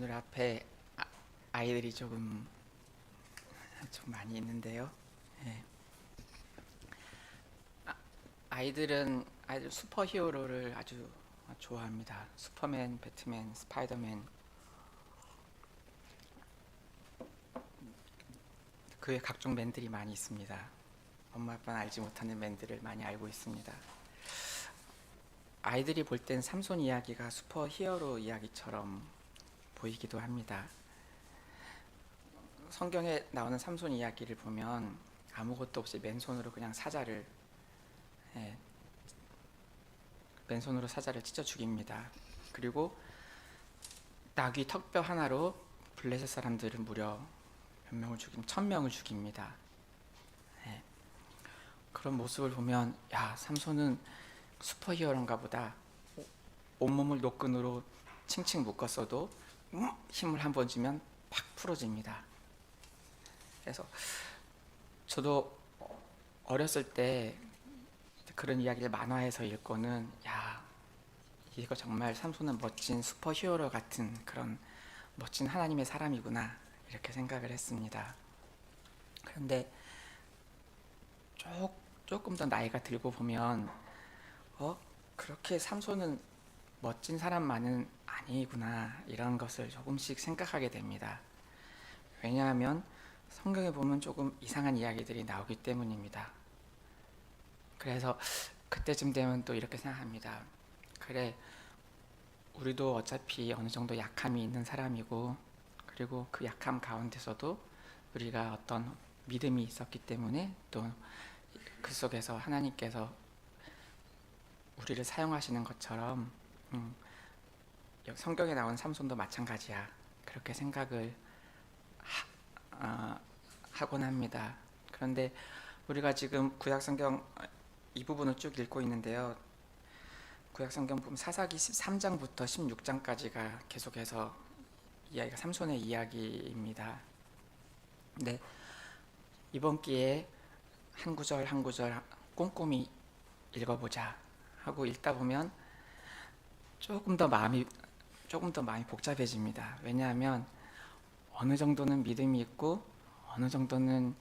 오늘 앞에 아이들이 좀 많이 있는데요. 예. 아이들 슈퍼히어로를 아주 좋아합니다. 슈퍼맨, 배트맨, 스파이더맨, 그 외 각종 맨들이 많이 있습니다. 엄마 아빠는 알지 못하는 맨들을 많이 알고 있습니다. 아이들이 볼 땐 삼손 이야기가 슈퍼히어로 이야기처럼 보이기도 합니다. 성경에 나오는 삼손 이야기를 보면 아무것도 없이 맨손으로 그냥 예, 맨손으로 사자를 찢어 죽입니다. 그리고 나귀 턱뼈 하나로 블레셋 사람들은 무려 몇 명을 1000명을 죽입니다. 예, 그런 모습을 보면 야, 삼손은 슈퍼히어로인가 보다. 온몸을 노끈으로 칭칭 묶었어도 힘을 한번 주면 팍 풀어집니다. 그래서 저도 어렸을 때 그런 이야기를 만화에서 읽고는 야, 이거 정말 삼손은 멋진 슈퍼히어로 같은 그런 멋진 하나님의 사람이구나 이렇게 생각을 했습니다. 그런데 조금 더 나이가 들고 보면 그렇게 삼손은 멋진 사람만은 아니구나 이런 것을 조금씩 생각하게 됩니다. 왜냐하면 성경에 보면 조금 이상한 이야기들이 나오기 때문입니다. 그래서 그때쯤 되면 또 이렇게 생각합니다. 그래, 우리도 어차피 어느 정도 약함이 있는 사람이고, 그리고 그 약함 가운데서도 우리가 어떤 믿음이 있었기 때문에 또 그 속에서 하나님께서 우리를 사용하시는 것처럼 성경에 나온 삼손도 마찬가지야. 그렇게 생각을 하곤 합니다. 그런데 우리가 지금 구약성경 이 부분을 쭉 읽고 있는데요. 구약성경 보면 사사기 13장부터 16장까지가 계속해서 이야기가 삼손의 이야기입니다. 네, 이번 기회에 한 구절 한 구절 꼼꼼히 읽어보자 하고 읽다 보면 조금 더 마음이 복잡해집니다. 왜냐하면 어느 정도는 믿음이 있고 어느 정도는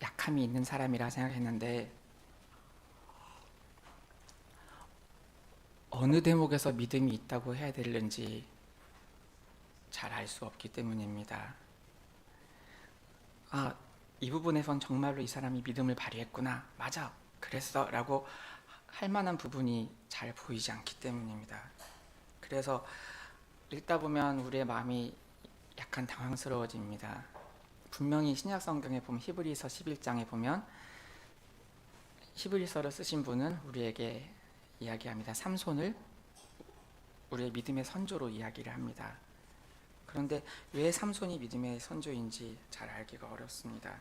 약함이 있는 사람이라 생각했는데 어느 대목에서 믿음이 있다고 해야 되는지 잘 알 수 없기 때문입니다. 이 부분에선 정말로 이 사람이 믿음을 발휘했구나, 맞아, 그랬어 라고 할 만한 부분이 잘 보이지 않기 때문입니다. 그래서 읽다 보면 우리의 마음이 약간 당황스러워집니다. 분명히 신약 성경에 보면 히브리서 11장에 보면 히브리서를 쓰신 분은 우리에게 이야기합니다. 삼손을 우리의 믿음의 선조로 이야기를 합니다. 그런데 왜 삼손이 믿음의 선조인지 잘 알기가 어렵습니다.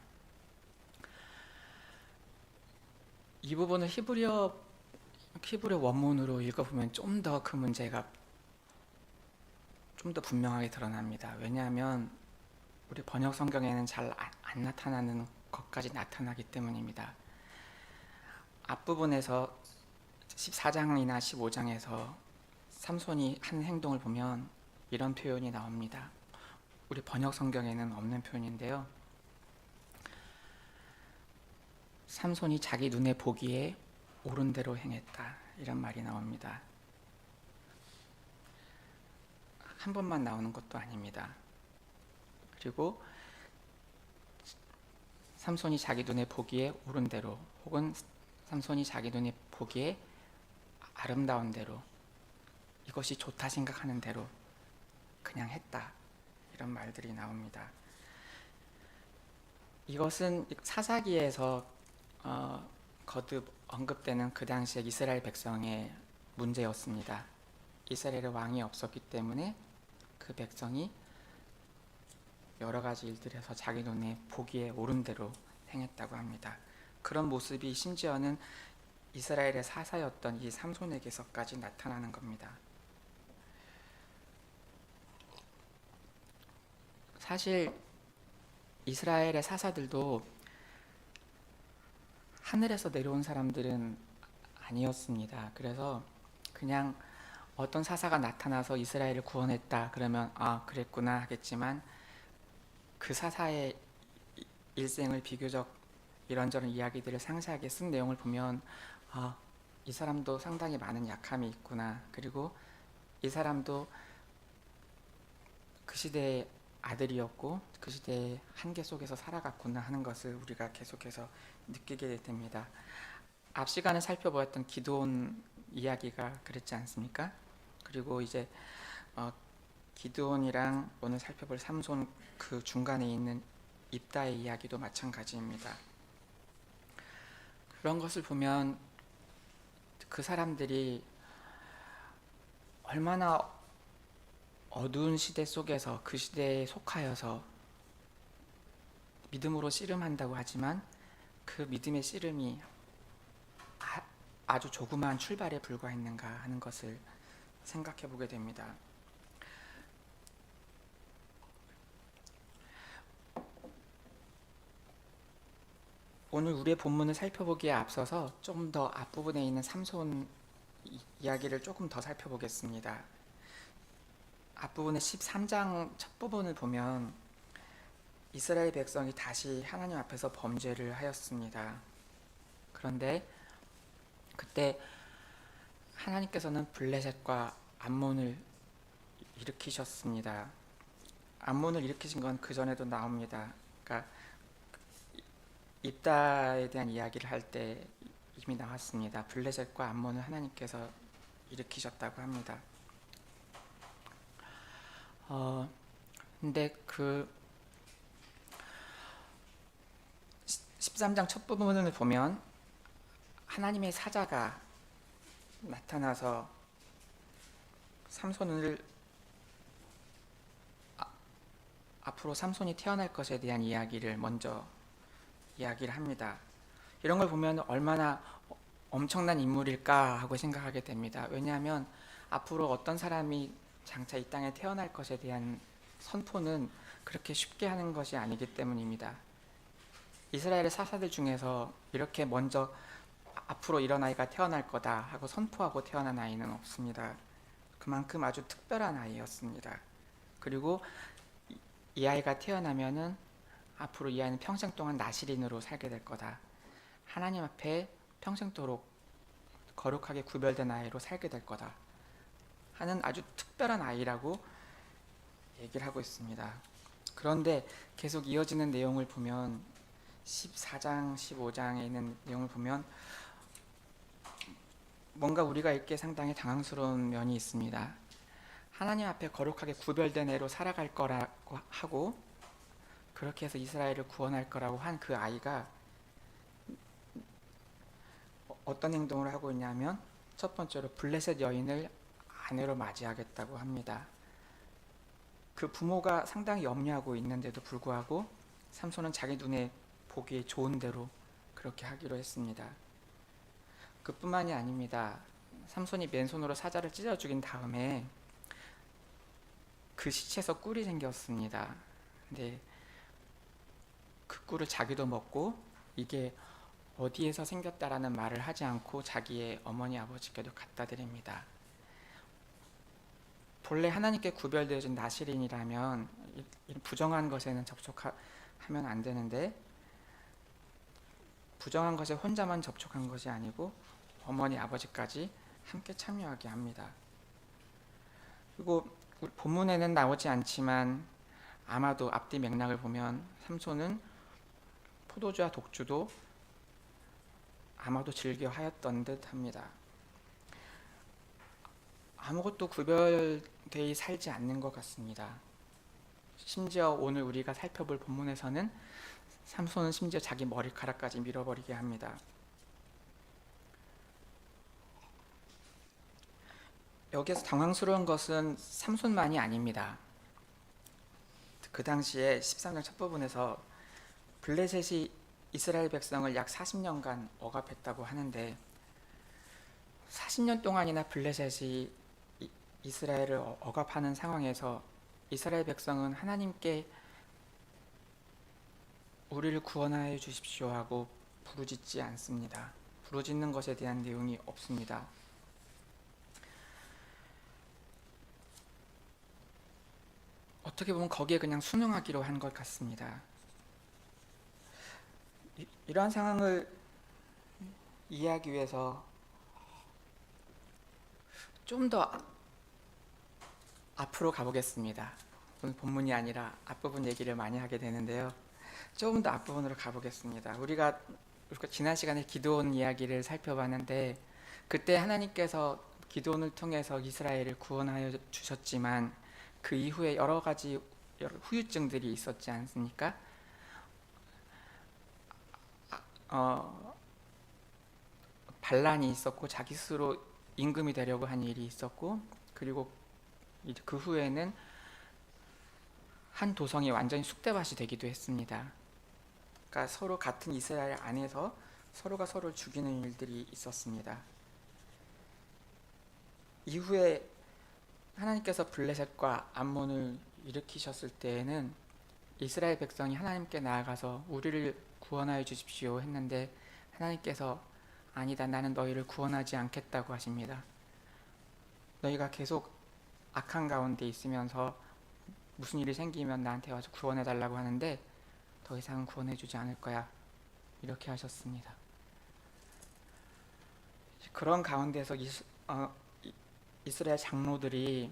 이 부분을 히브리어 원문으로 읽어보면 좀 더 그 문제가 좀 더 분명하게 드러납니다. 왜냐하면 우리 번역 성경에는 잘 안 나타나는 것까지 나타나기 때문입니다. 앞부분에서 14장이나 15장에서 삼손이 한 행동을 보면 이런 표현이 나옵니다. 우리 번역 성경에는 없는 표현인데요. 삼손이 자기 눈에 보기에 옳은 대로 행했다 이런 말이 나옵니다. 한 번만 나오는 것도 아닙니다. 그리고 삼손이 자기 눈에 보기에 옳은 대로 혹은 삼손이 자기 눈에 보기에 아름다운 대로 이것이 좋다 생각하는 대로 그냥 했다 이런 말들이 나옵니다. 이것은 사사기에서 거듭 언급되는 그 당시의 이스라엘 백성의 문제였습니다. 이스라엘에 왕이 없었기 때문에 그 백성이 여러 가지 일들에서 자기 눈에 보기에 옳은 대로 행했다고 합니다. 그런 모습이 심지어는 이스라엘의 사사였던 이 삼손에게서까지 나타나는 겁니다. 사실 이스라엘의 사사들도 하늘에서 내려온 사람들은 아니었습니다. 그래서 그냥 어떤 사사가 나타나서 이스라엘을 구원했다 그러면 아 그랬구나 하겠지만, 그 사사의 일생을 비교적 이런저런 이야기들을 상세하게 쓴 내용을 보면 아, 이 사람도 상당히 많은 약함이 있구나, 그리고 이 사람도 그 시대의 아들이었고 그 시대의 한계 속에서 살아갔구나 하는 것을 우리가 계속해서 느끼게 됩니다. 앞 시간에 살펴보았던 기드온 이야기가 그랬지 않습니까? 그리고 이제 기드온이랑 오늘 살펴볼 삼손 그 중간에 있는 입다의 이야기도 마찬가지입니다. 그런 것을 보면 그 사람들이 얼마나 어두운 시대 속에서 그 시대에 속하여서 믿음으로 씨름한다고 하지만 그 믿음의 씨름이 아주 조그마한 출발에 불과했는가 하는 것을 생각해 보게 됩니다. 오늘 우리의 본문을 살펴보기에 앞서서 좀 더 앞부분에 있는 삼손 이야기를 조금 더 살펴보겠습니다. 앞부분의 13장 첫 부분을 보면 이스라엘 백성이 다시 하나님 앞에서 범죄를 하였습니다. 그런데 그때 하나님께서는 블레셋과 암몬을 일으키셨습니다. 암몬을 일으키신 건 그 전에도 나옵니다. 그러니까 입다에 대한 이야기를 할 때 이미 나왔습니다. 블레셋과 암몬을 하나님께서 일으키셨다고 합니다. 근데 그 13장 첫 부분을 보면 하나님의 사자가 나타나서 삼손을 앞으로 삼손이 태어날 것에 대한 이야기를 먼저 이야기를 합니다. 이런 걸 보면 얼마나 엄청난 인물일까 하고 생각하게 됩니다. 왜냐하면 앞으로 어떤 사람이 장차 이 땅에 태어날 것에 대한 선포는 그렇게 쉽게 하는 것이 아니기 때문입니다. 이스라엘의 사사들 중에서 이렇게 먼저 앞으로 이런 아이가 태어날 거다 하고 선포하고 태어난 아이는 없습니다. 그만큼 아주 특별한 아이였습니다. 그리고 이 아이가 태어나면은 앞으로 이 아이는 평생 동안 나실인으로 살게 될 거다. 하나님 앞에 평생도록 거룩하게 구별된 아이로 살게 될 거다 하는 아주 특별한 아이라고 얘기를 하고 있습니다. 그런데 계속 이어지는 내용을 보면 14장, 15장에 있는 내용을 보면 뭔가 우리가 읽기에 상당히 당황스러운 면이 있습니다. 하나님 앞에 거룩하게 구별된 애로 살아갈 거라고 하고 그렇게 해서 이스라엘을 구원할 거라고 한 그 아이가 어떤 행동을 하고 있냐면 첫 번째로 블레셋 여인을 아내로 맞이하겠다고 합니다. 그 부모가 상당히 염려하고 있는데도 불구하고 삼손은 자기 눈에 보기에 좋은 대로 그렇게 하기로 했습니다. 그뿐만이 아닙니다. 삼손이 맨손으로 사자를 찢어 죽인 다음에 그 시체에서 꿀이 생겼습니다. 근데 그 꿀을 자기도 먹고 이게 어디에서 생겼다라는 말을 하지 않고 자기의 어머니 아버지께도 갖다 드립니다. 본래 하나님께 구별되어진 나실인이라면 부정한 것에는 접촉하면 안 되는데 부정한 것에 혼자만 접촉한 것이 아니고 어머니 아버지까지 함께 참여하게 합니다. 그리고 본문에는 나오지 않지만 아마도 앞뒤 맥락을 보면 삼손은 포도주와 독주도 아마도 즐겨 하였던 듯 합니다. 아무것도 구별되어 살지 않는 것 같습니다. 심지어 오늘 우리가 살펴볼 본문에서는 삼손은 심지어 자기 머리카락까지 밀어버리게 합니다. 여기에서 당황스러운 것은 삼손만이 아닙니다. 그 당시에 13장 첫 부분에서 블레셋이 이스라엘 백성을 약 40년간 억압했다고 하는데 40년 동안이나 블레셋이 이스라엘을 억압하는 상황에서 이스라엘 백성은 하나님께 우리를 구원하여 주십시오 하고 부르짖지 않습니다. 부르짖는 것에 대한 내용이 없습니다. 어떻게 보면 거기에 그냥 순응하기로 한 것 같습니다. 이러한 상황을 이해하기 위해서 좀 더 앞으로 가보겠습니다. 오늘 본문이 아니라 앞부분 얘기를 많이 하게 되는데요. 조금 더 앞부분으로 가보겠습니다. 우리가 지난 시간에 기드온 이야기를 살펴봤는데, 그때 하나님께서 기드온을 통해서 이스라엘을 구원하여 주셨지만 그 이후에 여러 가지 후유증들이 있었지 않습니까? 반란이 있었고, 자기 스스로 임금이 되려고 한 일이 있었고, 그리고 이제 그 후에는 한 도성이 완전히 쑥대밭이 되기도 했습니다. 그러니까 서로 같은 이스라엘 안에서 서로가 서로를 죽이는 일들이 있었습니다. 이후에 하나님께서 블레셋과 암몬을 일으키셨을 때에는 이스라엘 백성이 하나님께 나아가서 우리를 구원하여 주십시오 했는데, 하나님께서 아니다, 나는 너희를 구원하지 않겠다고 하십니다. 너희가 계속 악한 가운데 있으면서 무슨 일이 생기면 나한테 와서 구원해 달라고 하는데 더 이상은 구원해 주지 않을 거야, 이렇게 하셨습니다. 그런 가운데서 이스라엘 장로들이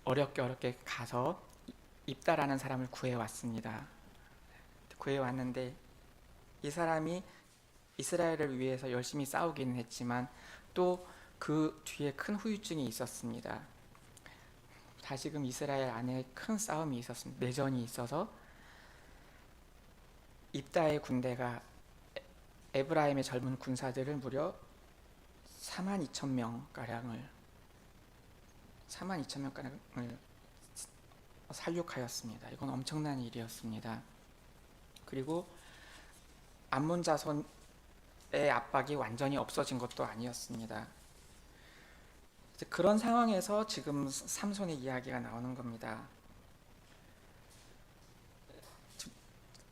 어렵게 가서 입다라는 사람을 구해왔습니다. 구해왔는데 이 사람이 이스라엘을 위해서 열심히 싸우기는 했지만 또 그 뒤에 큰 후유증이 있었습니다. 다시금 이스라엘 안에 큰 싸움이 있었습니다. 내전이 있어서 입다의 군대가 에브라임의 젊은 군사들을 무려 42,000명가량을 살육하였습니다. 이건 엄청난 일이었습니다. 그리고 암몬 자손의 압박이 완전히 없어진 것도 아니었습니다. 그런 상황에서 지금 삼손의 이야기가 나오는 겁니다.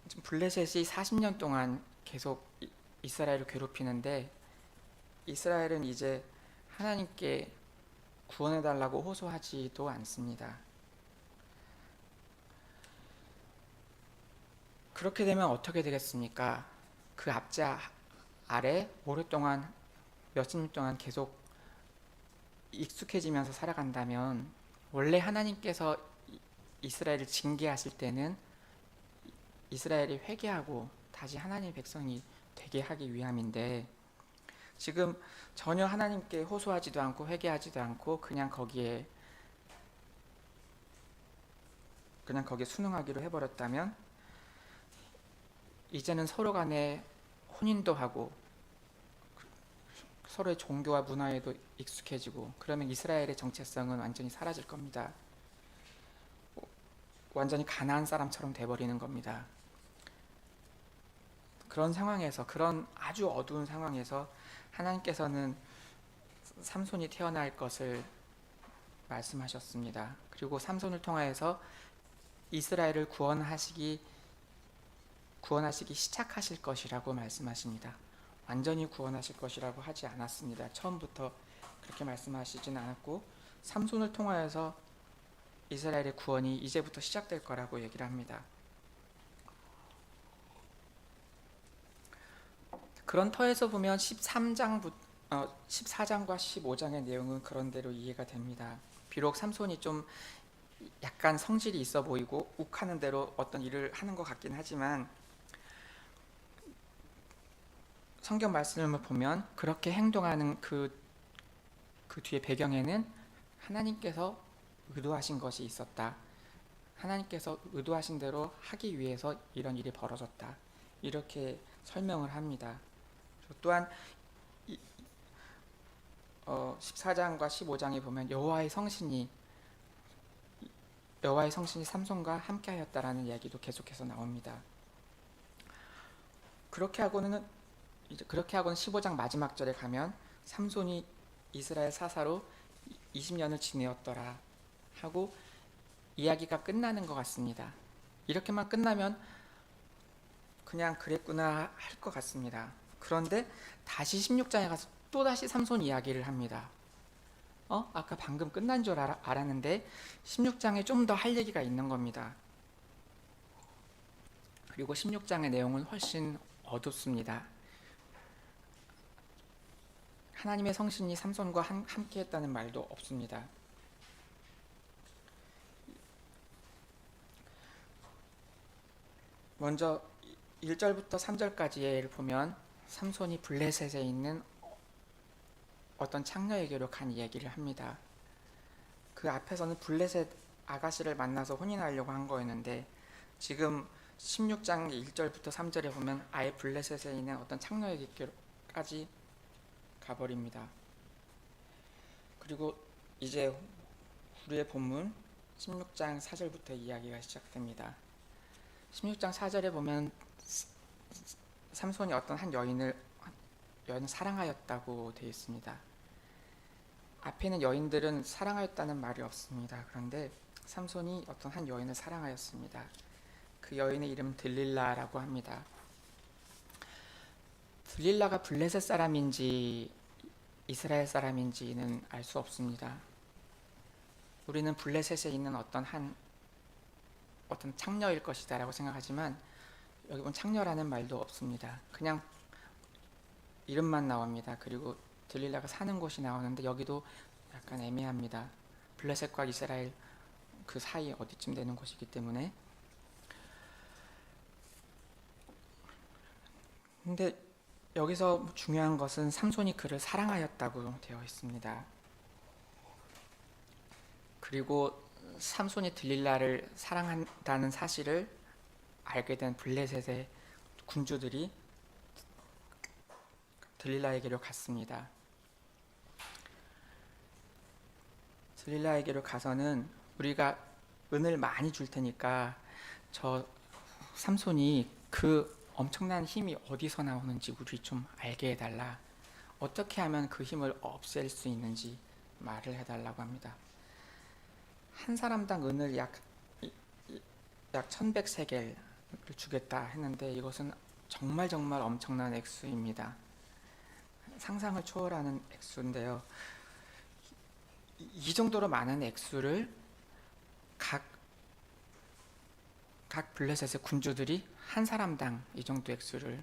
지금 블레셋이 40년 동안 계속 이스라엘을 괴롭히는데, 이스라엘은 이제 하나님께 구원해달라고 호소하지도 않습니다. 그렇게 되면 어떻게 되겠습니까? 그 압제 아래 오랫동안 몇십 년 동안 계속 익숙해지면서 살아간다면, 원래 하나님께서 이스라엘을 징계하실 때는 이스라엘이 회개하고 다시 하나님의 백성이 되게 하기 위함인데, 지금 전혀 하나님께 호소하지도 않고 회개하지도 않고 그냥 거기에 순응하기로 해버렸다면, 이제는 서로 간에 혼인도 하고 서로의 종교와 문화에도 익숙해지고, 그러면 이스라엘의 정체성은 완전히 사라질 겁니다. 완전히 가나안 사람처럼 돼버리는 겁니다. 그런 상황에서, 그런 아주 어두운 상황에서 하나님께서는 삼손이 태어날 것을 말씀하셨습니다. 그리고 삼손을 통하여서 이스라엘을 구원하시기 시작하실 것이라고 말씀하십니다. 완전히 구원하실 것이라고 하지 않았습니다. 처음부터 그렇게 말씀하시진 않았고, 삼손을 통하여서 이스라엘의 구원이 이제부터 시작될 거라고 얘기를 합니다. 그런 터에서 보면 14장과 15장의 내용은 그런 대로 이해가 됩니다. 비록 삼손이 좀 약간 성질이 있어 보이고 욱하는 대로 어떤 일을 하는 것 같긴 하지만, 성경 말씀을 보면 그렇게 행동하는 그 뒤에 배경에는 하나님께서 의도하신 것이 있었다. 하나님께서 의도하신 대로 하기 위해서 이런 일이 벌어졌다. 이렇게 설명을 합니다. 또한 14장과 15장에 보면 여호와의 성신이 삼손과 함께하였다라는 이야기도 계속해서 나옵니다. 그렇게 하고는 15장 마지막 절에 가면 삼손이 이스라엘 사사로 20년을 지내었더라 하고 이야기가 끝나는 것 같습니다. 이렇게만 끝나면 그냥 그랬구나 할 것 같습니다. 그런데 다시 16장에 가서 또다시 삼손 이야기를 합니다. 아까 방금 끝난 줄 알았는데 16장에 좀 더 할 얘기가 있는 겁니다. 그리고 16장의 내용은 훨씬 어둡습니다. 하나님의 성신이 삼손과 함께 했다는 말도 없습니다. 먼저 1절부터 3절까지를 보면 삼손이 블레셋에 있는 어떤 창녀에게로 간 이야기를 합니다. 그 앞에서는 블레셋 아가씨를 만나서 혼인하려고 한 거였는데 지금 16장 1절부터 3절에 보면 아예 블레셋에 있는 어떤 창녀에게까지 가버립니다. 그리고 이제 우리의 본문 16장 4절부터 이야기가 시작됩니다. 16장 4절에 보면 삼손이 어떤 한 여인을 사랑하였다고 되어 있습니다. 앞에 있는 여인들은 사랑하였다는 말이 없습니다. 그런데 삼손이 어떤 한 여인을 사랑하였습니다. 그 여인의 이름은 들릴라라고 합니다. 들릴라가 블레셋 사람인지 이스라엘 사람인지는 알 수 없습니다. 우리는 블레셋에 있는 어떤 창녀일 것이다라고 생각하지만 여기 본 창녀라는 말도 없습니다. 그냥 이름만 나옵니다. 그리고 들릴라가 사는 곳이 나오는데 여기도 약간 애매합니다. 블레셋과 이스라엘 그 사이 어디쯤 되는 곳이기 때문에. 근데 여기서 중요한 것은 삼손이 그를 사랑하였다고 되어 있습니다. 그리고 삼손이 들릴라를 사랑한다는 사실을 알게 된 블레셋의 군주들이 들릴라에게로 갔습니다. 들릴라에게로 가서는 우리가 은을 많이 줄 테니까 저 삼손이 그 엄청난 힘이 어디서 나오는지 우리 좀 알게 해달라. 어떻게 하면 그 힘을 없앨 수 있는지 말을 해달라고 합니다. 한 사람당 은을 약 1100세겔을 주겠다 했는데 이것은 정말 엄청난 액수입니다. 상상을 초월하는 액수인데요. 이 정도로 많은 액수를 각 블레셋의 군주들이 한 사람당 이 정도 액수를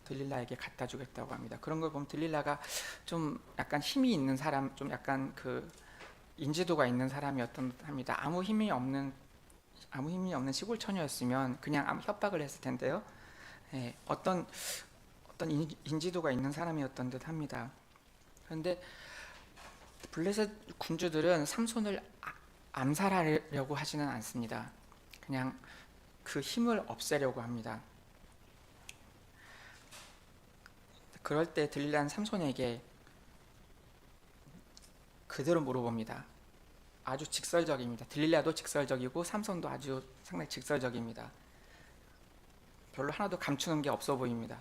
들릴라에게 갖다 주겠다고 합니다. 그런 걸 보면 들릴라가 좀 약간 힘이 있는 사람, 좀 약간 그 인지도가 있는 사람이었던 듯 합니다. 아무 힘이 없는 시골 처녀였으면 그냥 아무 협박을 했을 텐데요. 어떤 인지도가 있는 사람이었던 듯 합니다. 그런데 블레셋 군주들은 삼손을 암살하려고 하지는 않습니다. 그냥 그 힘을 없애려고 합니다. 그럴 때 들릴라는 삼손에게 그대로 물어봅니다. 아주 직설적입니다. 들릴라도 직설적이고 삼손도 아주 상당히 직설적입니다. 별로 하나도 감추는 게 없어 보입니다.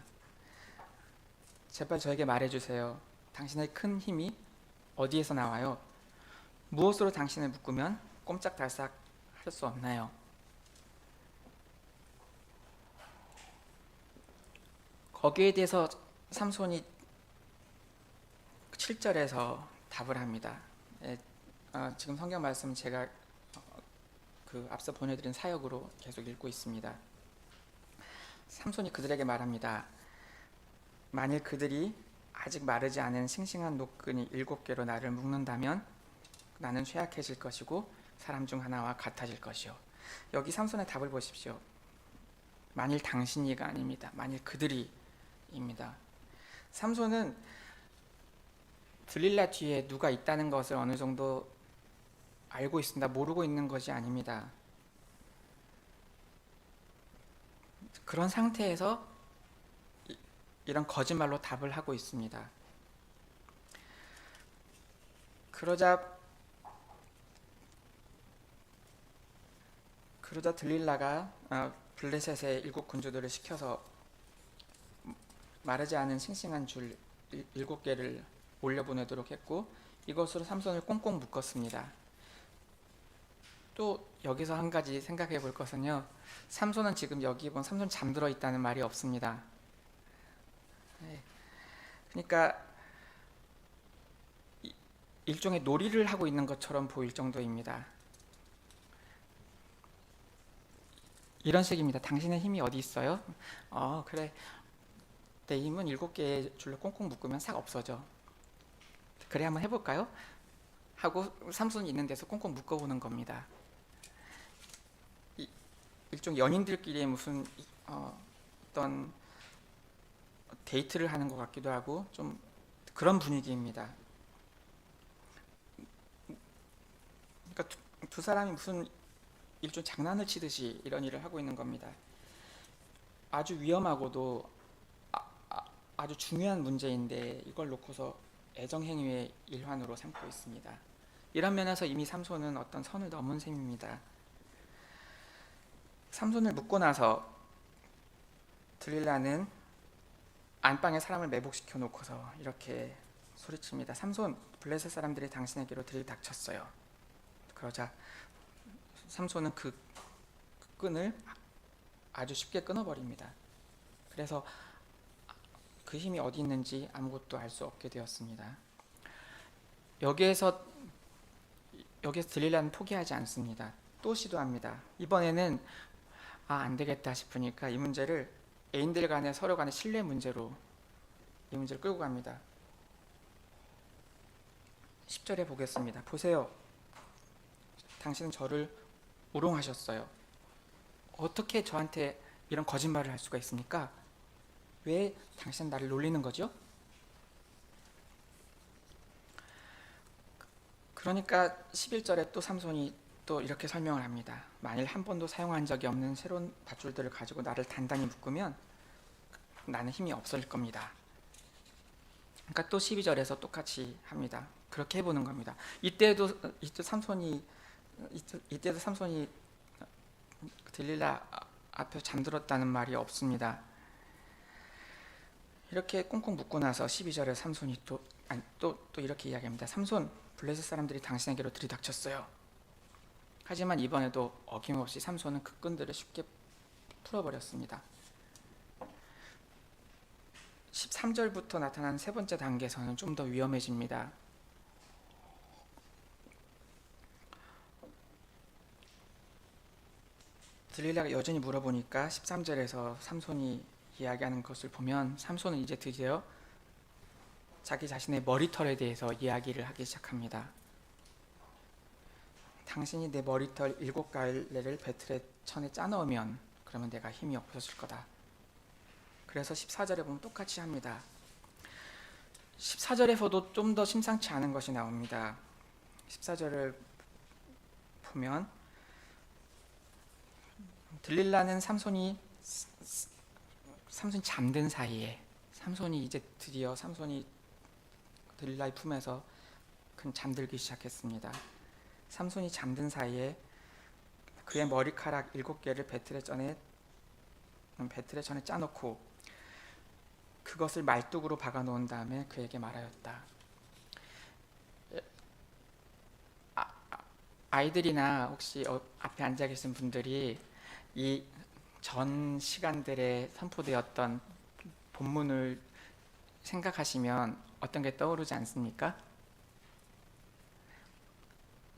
제발 저에게 말해주세요. 당신의 큰 힘이 어디에서 나와요? 무엇으로 당신을 묶으면 꼼짝달싹 할 수 없나요? 거기에 대해서 삼손이 7절에서 답을 합니다. 지금 성경 말씀 제가 그 앞서 보내드린 사역으로 계속 읽고 있습니다. 삼손이 그들에게 말합니다. 만일 그들이 아직 마르지 않은 싱싱한 노끈이 7개로 나를 묶는다면 나는 쇠약해질 것이고 사람 중 하나와 같아질 것이요. 여기 삼손의 답을 보십시오. 만일 당신이가 아닙니다. 만일 그들이입니다. 삼손은 들릴라 뒤에 누가 있다는 것을 어느 정도 알고 있습니다. 모르고 있는 것이 아닙니다. 그런 상태에서 이런 거짓말로 답을 하고 있습니다. 그러자 들릴라가 블레셋의 7 군주들을 시켜서 마르지 않은 싱싱한 줄 7개를 올려보내도록 했고 이것으로 삼손을 꽁꽁 묶었습니다. 또 여기서 한 가지 생각해 볼 것은요. 삼손은 지금 여기 보면 삼손 잠들어 있다는 말이 없습니다. 그러니까 일종의 놀이를 하고 있는 것처럼 보일 정도입니다. 이런 식입니다. 당신의 힘이 어디 있어요? 그래. 내 힘은 7개의 줄로 꽁꽁 묶으면 싹 없어져. 그래, 한번 해볼까요? 하고 삼손이 있는 데서 꽁꽁 묶어보는 겁니다. 일종 연인들끼리 무슨 어떤 데이트를 하는 것 같기도 하고 좀 그런 분위기입니다. 그러니까 두 사람이 무슨 일종 장난을 치듯이 이런 일을 하고 있는 겁니다. 아주 위험하고도 아주 중요한 문제인데 이걸 놓고서 애정행위의 일환으로 삼고 있습니다. 이런 면에서 이미 삼손은 어떤 선을 넘은 셈입니다. 삼손을 묶고 나서 들릴라는 안방에 사람을 매복시켜 놓고서 이렇게 소리칩니다. 삼손, 블레셋 사람들이 당신에게로 들이닥쳤어요. 그러자 삼손은 그 끈을 아주 쉽게 끊어버립니다. 그래서 그 힘이 어디 있는지 아무것도 알 수 없게 되었습니다. 여기에서 들릴라는 포기하지 않습니다. 또 시도합니다. 이번에는 안 되겠다 싶으니까 이 문제를 애인들 간에 서로 간의 신뢰 문제로 이 문제를 끌고 갑니다. 10절에 보겠습니다. 보세요. 당신은 저를 우롱하셨어요. 어떻게 저한테 이런 거짓말을 할 수가 있습니까? 왜 당신은 나를 놀리는 거죠? 그러니까 11절에 또 삼손이 또 이렇게 설명을 합니다. 만일 한 번도 사용한 적이 없는 새로운 밧줄들을 가지고 나를 단단히 묶으면 나는 힘이 없어질 겁니다. 그러니까 또 12절에서 똑같이 합니다. 그렇게 해보는 겁니다. 이때도 삼손이 들릴라 앞에 잠들었다는 말이 없습니다. 이렇게 꽁꽁 묶고 나서 12절에 삼손이 또 이렇게 이야기합니다. 삼손, 블레셋 사람들이 당신에게로 들이닥쳤어요. 하지만 이번에도 어김없이 삼손은 그 끈들을 쉽게 풀어버렸습니다. 13절부터 나타난 세 번째 단계에서는 좀 더 위험해집니다. 들릴라가 여전히 물어보니까 13절에서 삼손이 이야기하는 것을 보면 삼손은 이제 드디어 자기 자신의 머리털에 대해서 이야기를 하기 시작합니다. 당신이 내 머리털 7갈래를 배틀의 천에 짜넣으면 그러면 내가 힘이 없어질 거다. 그래서 14절에 보면 똑같이 합니다. 14절에서도 좀 더 심상치 않은 것이 나옵니다. 14절을 보면 들릴라는 삼손이 잠든 사이에 이제 드디어 삼손이 들릴라의 품에서 잠들기 시작했습니다. 삼손이 잠든 사이에 그의 머리카락 7개를 배틀의 천에 짜놓고 그것을 말뚝으로 박아 놓은 다음에 그에게 말하였다. 아이들이나 혹시 앞에 앉아 계신 분들이 이 전 시간들에 선포되었던 본문을 생각하시면 어떤 게 떠오르지 않습니까?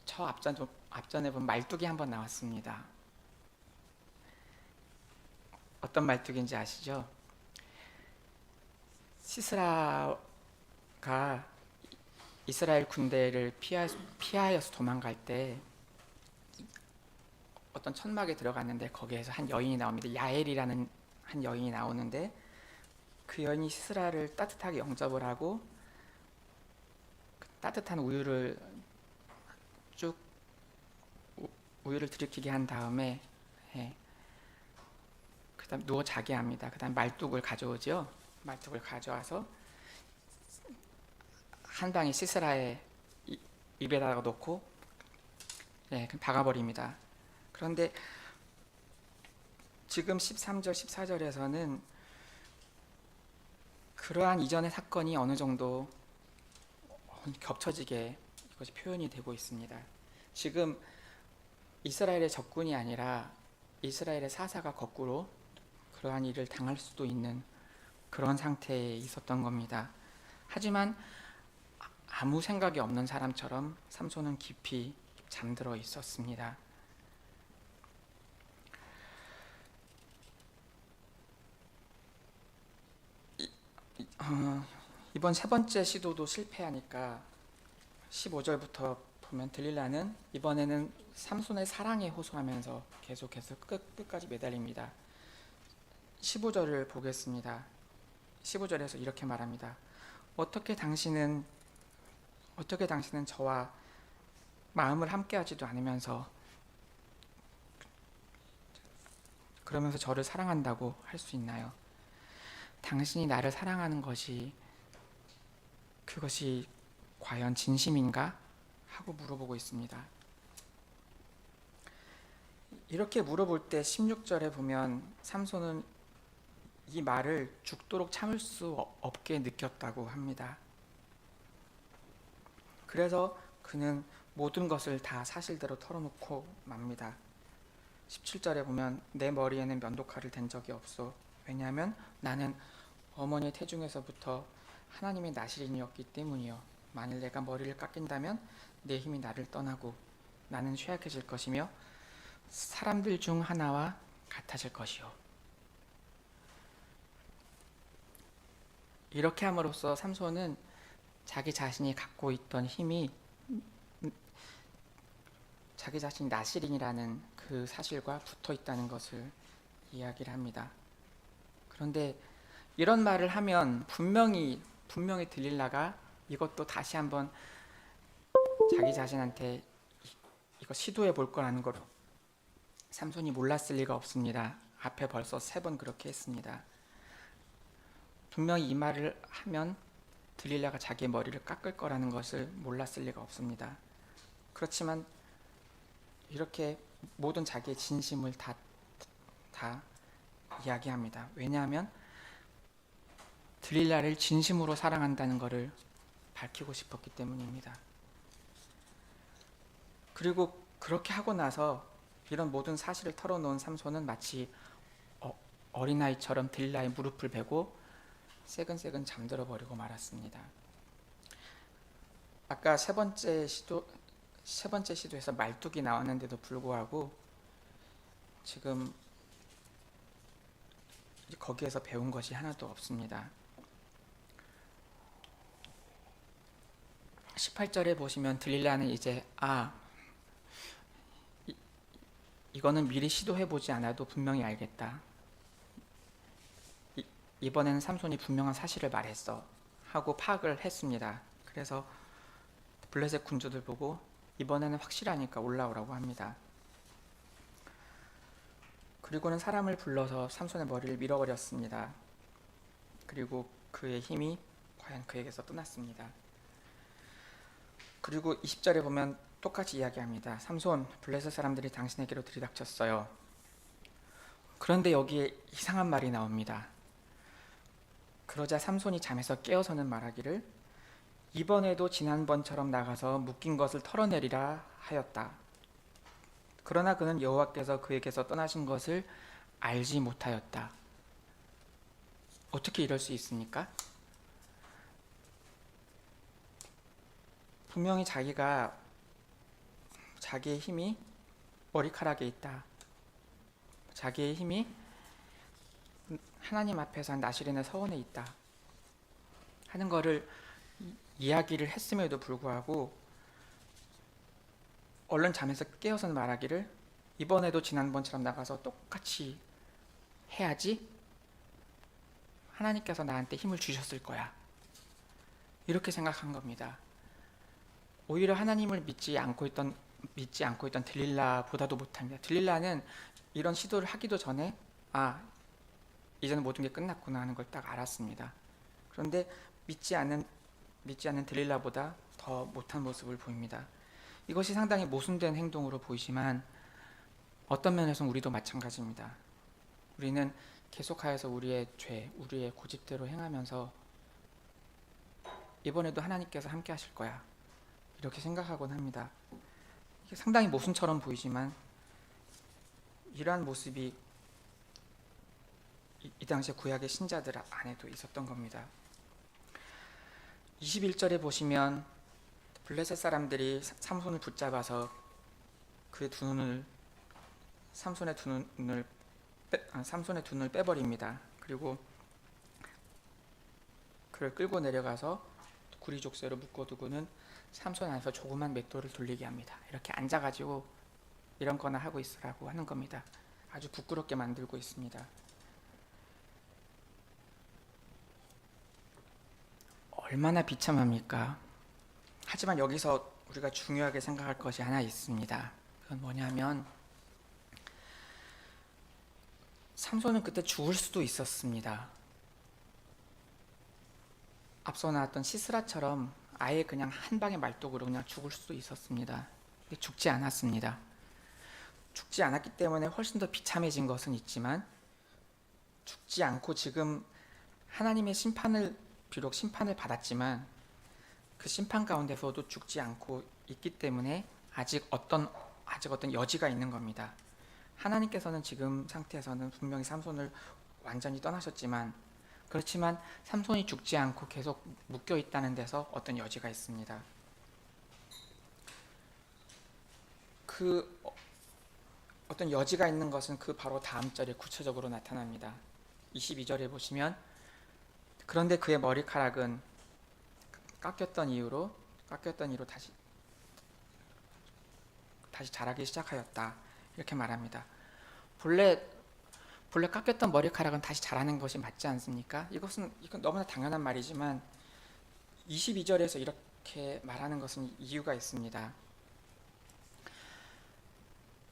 저 앞전에 보면 말뚝이 한번 나왔습니다. 어떤 말뚝인지 아시죠? 시스라가 이스라엘 군대를 피하여서 도망갈 때 어떤 천막에 들어갔는데 거기에서 한 여인이 나옵니다. 야엘이라는 한 여인이 나오는데 그 여인이 시스라를 따뜻하게 영접을 하고 따뜻한 우유를 들이키게 한 다음에 그다음 누워 자게 합니다. 그다음 말뚝을 가져오죠. 말뚝을 가져와서 한 방에 시스라의 입에다가 놓고 박아버립니다. 그런데 지금 13절, 14절에서는 그러한 이전의 사건이 어느 정도 겹쳐지게 이것이 표현이 되고 있습니다. 지금 이스라엘의 적군이 아니라 이스라엘의 사사가 거꾸로 그러한 일을 당할 수도 있는 그런 상태에 있었던 겁니다. 하지만 아무 생각이 없는 사람처럼 삼손은 깊이 잠들어 있었습니다. 이번 세 번째 시도도 실패하니까 15절부터 보면 들릴라는 이번에는 삼손의 사랑에 호소하면서 계속해서 끝까지 매달립니다. 15절을 보겠습니다. 15절에서 이렇게 말합니다. 어떻게 당신은 저와 마음을 함께하지도 않으면서 그러면서 저를 사랑한다고 할 수 있나요? 당신이 나를 사랑하는 그것이 과연 진심인가? 하고 물어보고 있습니다. 이렇게 물어볼 때 16절에 보면 삼손은 이 말을 죽도록 참을 수 없게 느꼈다고 합니다. 그래서 그는 모든 것을 다 사실대로 털어놓고 맙니다. 17절에 보면 내 머리에는 면도칼을 댄 적이 없어. 왜냐하면 나는 어머니의 태중에서부터 하나님의 나시린이었기 때문이요. 만일 내가 머리를 깎인다면 내 힘이 나를 떠나고 나는 쇠약해질 것이며 사람들 중 하나와 같아질 것이요. 이렇게 함으로써 삼손은 자기 자신이 갖고 있던 힘이 자기 자신이 나시린이라는 그 사실과 붙어 있다는 것을 이야기를 합니다. 그런데 이런 말을 하면 분명히 들릴라가 이것도 다시 한번 자기 자신한테 이거 시도해 볼 거라는 걸 삼손이 몰랐을 리가 없습니다. 앞에 벌써 3번 그렇게 했습니다. 분명히 이 말을 하면 들릴라가 자기의 머리를 깎을 거라는 것을 몰랐을 리가 없습니다. 그렇지만 이렇게 모든 자기의 진심을 다 이야기합니다. 왜냐하면 들릴라를 진심으로 사랑한다는 것을 밝히고 싶었기 때문입니다. 그리고 그렇게 하고 나서 이런 모든 사실을 털어놓은 삼손은 마치 어린아이처럼 들릴라의 무릎을 베고 새근새근 잠들어 버리고 말았습니다. 아까 세 번째 시도에서 말뚝이 나왔는데도 불구하고 지금 거기에서 배운 것이 하나도 없습니다. 18절에 보시면 들릴라는 이제 이거는 미리 시도해보지 않아도 분명히 알겠다. 이번에는 삼손이 분명한 사실을 말했어 하고 파악을 했습니다. 그래서 블레셋 군주들 보고 이번에는 확실하니까 올라오라고 합니다. 그리고는 사람을 불러서 삼손의 머리를 밀어버렸습니다. 그리고 그의 힘이 과연 그에게서 떠났습니다. 그리고 20절에 보면 똑같이 이야기합니다. 삼손, 블레셋 사람들이 당신에게로 들이닥쳤어요. 그런데 여기에 이상한 말이 나옵니다. 그러자 삼손이 잠에서 깨어서는 말하기를 이번에도 지난번처럼 나가서 묶인 것을 털어내리라 하였다. 그러나 그는 여호와께서 그에게서 떠나신 것을 알지 못하였다. 어떻게 이럴 수 있습니까? 분명히 자기의 힘이 머리카락에 있다. 자기의 힘이 하나님 앞에서 나시린의 서원에 있다 하는 것을 이야기를 했음에도 불구하고 얼른 잠에서 깨어서는 말하기를 이번에도 지난번처럼 나가서 똑같이 해야지 하나님께서 나한테 힘을 주셨을 거야. 이렇게 생각한 겁니다. 오히려 하나님을 믿지 않고 있던 들릴라보다도 못합니다. 들릴라는 이런 시도를 하기도 전에 이제는 모든 게 끝났구나 하는 걸 딱 알았습니다. 그런데 믿지 않는 들릴라보다 더 못한 모습을 보입니다. 이것이 상당히 모순된 행동으로 보이지만 어떤 면에서는 우리도 마찬가지입니다. 우리는 계속하여서 우리의 죄, 우리의 고집대로 행하면서 이번에도 하나님께서 함께 하실 거야 이렇게 생각하곤 합니다. 이게 상당히 모순처럼 보이지만 이러한 모습이 이 당시에 구약의 신자들 안에도 있었던 겁니다. 21절에 보시면 블레셋 사람들이 삼손을 붙잡아서 그 두 눈을 삼손의 두 눈을 빼버립니다. 그리고 그를 끌고 내려가서 구리족쇄로 묶어두고는 삼손 안에서 조그만 맷돌을 돌리게 합니다. 이렇게 앉아가지고 이런 거나 하고 있으라고 하는 겁니다. 아주 부끄럽게 만들고 있습니다. 얼마나 비참합니까? 하지만 여기서 우리가 중요하게 생각할 것이 하나 있습니다. 그건 뭐냐면 삼손은 그때 죽을 수도 있었습니다. 앞서 나왔던 시스라처럼 아예 그냥 한 방의 말뚝으로 그냥 죽을 수도 있었습니다. 근데 죽지 않았습니다. 죽지 않았기 때문에 훨씬 더 비참해진 것은 있지만 죽지 않고 지금 하나님의 비록 심판을 받았지만 그 심판 가운데서도 죽지 않고 있기 때문에 아직 어떤 여지가 있는 겁니다. 하나님께서는 지금 상태에서는 분명히 삼손을 완전히 떠나셨지만 그렇지만 삼손이 죽지 않고 계속 묶여 있다는 데서 어떤 여지가 있습니다. 그 어떤 여지가 있는 것은 그 바로 다음 절에 구체적으로 나타납니다. 22절에 보시면 그런데 그의 머리카락은 깎였던 이유로 다시 자라기 시작하였다. 이렇게 말합니다. 본래 깎였던 머리카락은 다시 자라는 것이 맞지 않습니까? 이건 너무나 당연한 말이지만 22절에서 이렇게 말하는 것은 이유가 있습니다.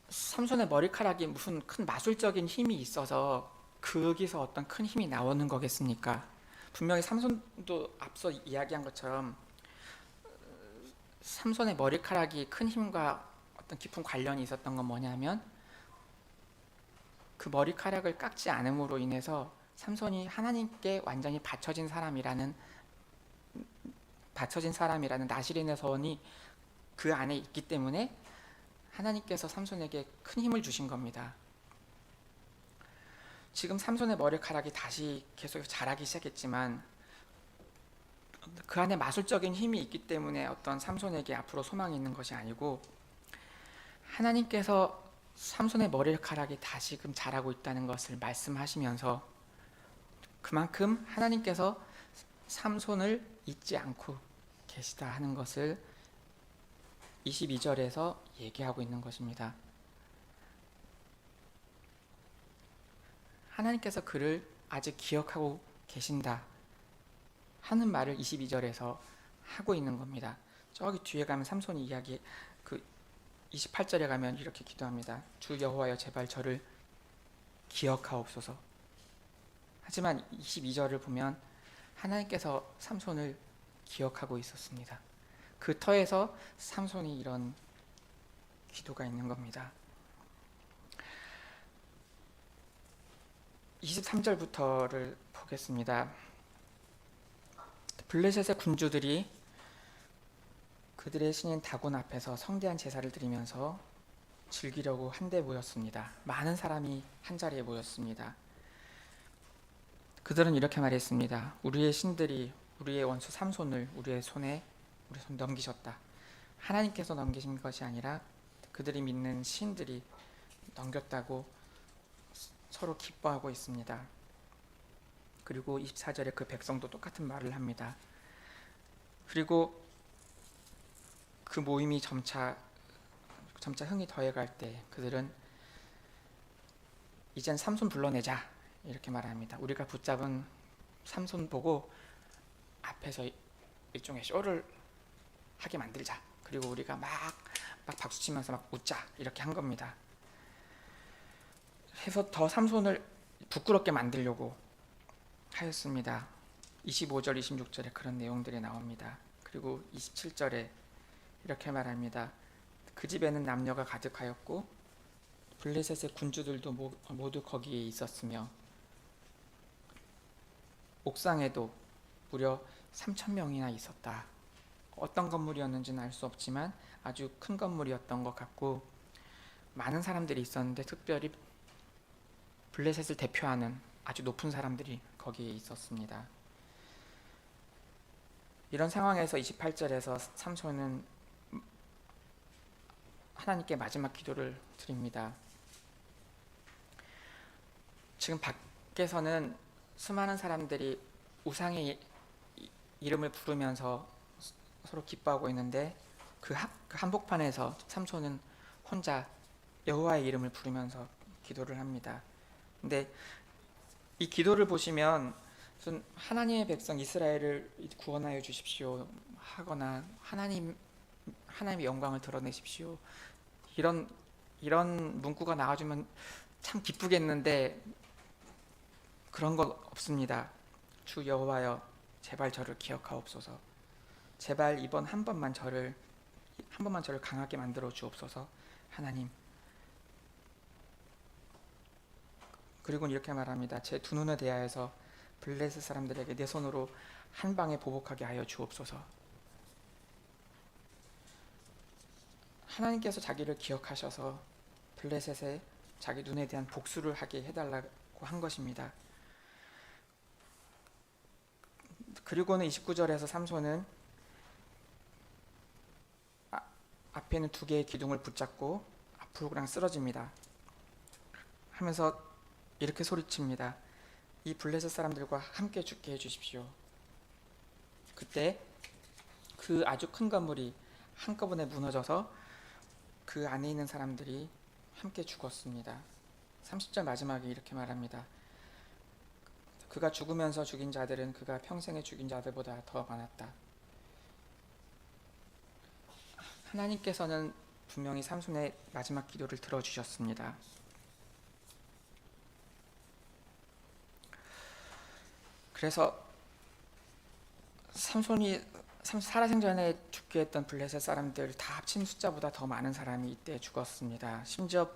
삼손의 머리카락이 무슨 큰 마술적인 힘이 있어서 거기서 어떤 큰 힘이 나오는 거겠습니까? 분명히 삼손도 앞서 이야기한 것처럼 삼손의 머리카락이 큰 힘과 어떤 깊은 관련이 있었던 건 뭐냐면 그 머리카락을 깎지 않음으로 인해서 삼손이 하나님께 완전히 바쳐진 사람이라는 나시린의 서원이 그 안에 있기 때문에 하나님께서 삼손에게 큰 힘을 주신 겁니다. 지금 삼손의 머리카락이 다시 계속 자라기 시작했지만 그 안에 마술적인 힘이 있기 때문에 어떤 삼손에게 앞으로 소망이 있는 것이 아니고 하나님께서 삼손의 머리카락이 다시금 자라고 있다는 것을 말씀하시면서 그만큼 하나님께서 삼손을 잊지 않고 계시다 하는 것을 22절에서 얘기하고 있는 것입니다. 하나님께서 그를 아직 기억하고 계신다 하는 말을 22절에서 하고 있는 겁니다. 저기 뒤에 가면 삼손이 이야기 28절에 가면 이렇게 기도합니다. 주 여호와여 제발 저를 기억하옵소서. 하지만 22절을 보면 하나님께서 삼손을 기억하고 있었습니다. 그 터에서 삼손이 이런 기도가 있는 겁니다. 23절부터를 보겠습니다. 블레셋의 군주들이 그들의 신인 다곤 앞에서 성대한 제사를 드리면서 즐기려고 한데 모였습니다. 많은 사람이 한자리에 모였습니다. 그들은 이렇게 말했습니다. 우리의 신들이 우리의 원수 삼손을 우리 손에 넘기셨다. 하나님께서 넘기신 것이 아니라 그들이 믿는 신들이 넘겼다고 서로 기뻐하고 있습니다. 그리고 24절에 그 백성도 똑같은 말을 합니다. 그리고 그 모임이 점차 흥이 더해갈 때 그들은 이젠 삼손 불러내자 이렇게 말합니다. 우리가 붙잡은 삼손 보고 앞에서 일종의 쇼를 하게 만들자. 그리고 우리가 막 박수치면서 막 웃자 이렇게 한 겁니다. 해서 더 삼손을 부끄럽게 만들려고 하였습니다. 25절, 26절에 그런 내용들이 나옵니다. 그리고 27절에 이렇게 말합니다. 그 집에는 남녀가 가득하였고 블레셋의 군주들도 모두 거기에 있었으며 옥상에도 무려 3,000명이나 있었다. 어떤 건물이었는지는 알 수 없지만 아주 큰 건물이었던 것 같고 많은 사람들이 있었는데 특별히 블레셋을 대표하는 아주 높은 사람들이 거기에 있었습니다. 이런 상황에서 28절에서 삼손은 하나님께 마지막 기도를 드립니다. 지금 밖에서는 수많은 사람들이 우상의 이름을 부르면서 서로 기뻐하고 있는데 그 한복판에서 삼손은 혼자 여호와의 이름을 부르면서 기도를 합니다. 근데 이 기도를 보시면 무슨 하나님의 백성 이스라엘을 구원하여 주십시오 하거나 하나님의 영광을 드러내십시오 이런 문구가 나와주면 참 기쁘겠는데 그런 것 없습니다. 주 여호와여 제발 저를 기억하옵소서. 제발 이번 한 번만 저를 강하게 만들어 주옵소서. 하나님. 그리고는 이렇게 말합니다. 제 두 눈에 대하여서 블레셋 사람들에게 내 손으로 한 방에 보복하게 하여 주옵소서. 하나님께서 자기를 기억하셔서 블레셋에 자기 눈에 대한 복수를 하게 해달라고 한 것입니다. 그리고는 29절에서 삼손은 앞에는 두 개의 기둥을 붙잡고 앞으로 그냥 쓰러집니다. 하면서 이렇게 소리칩니다. 이 블레셋 사람들과 함께 죽게 해주십시오. 그때 그 아주 큰 건물이 한꺼번에 무너져서 그 안에 있는 사람들이 함께 죽었습니다. 30절 마지막에 이렇게 말합니다. 그가 죽으면서 죽인 자들은 그가 평생에 죽인 자들보다 더 많았다. 하나님께서는 분명히 삼손의 마지막 기도를 들어주셨습니다. 그래서 삼손이 살아생전에 죽게 했던 블레셋 사람들 다 합친 숫자보다 더 많은 사람이 이때 죽었습니다. 심지어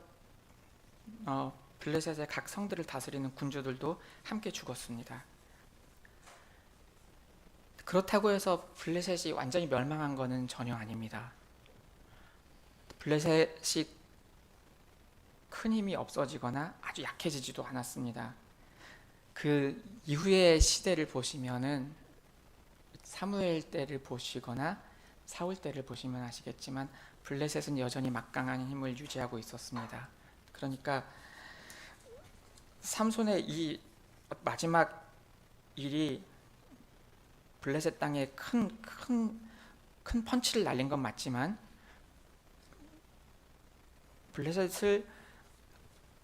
블레셋의 각 성들을 다스리는 군주들도 함께 죽었습니다. 그렇다고 해서 블레셋이 완전히 멸망한 것은 전혀 아닙니다. 블레셋이 큰 힘이 없어지거나 아주 약해지지도 않았습니다. 그 이후의 시대를 보시면은 사무엘 때를 보시거나 사울 때를 보시면 아시겠지만 블레셋은 여전히 막강한 힘을 유지하고 있었습니다. 그러니까 삼손의 이 마지막 일이 블레셋 땅에 큰 펀치를 날린 건 맞지만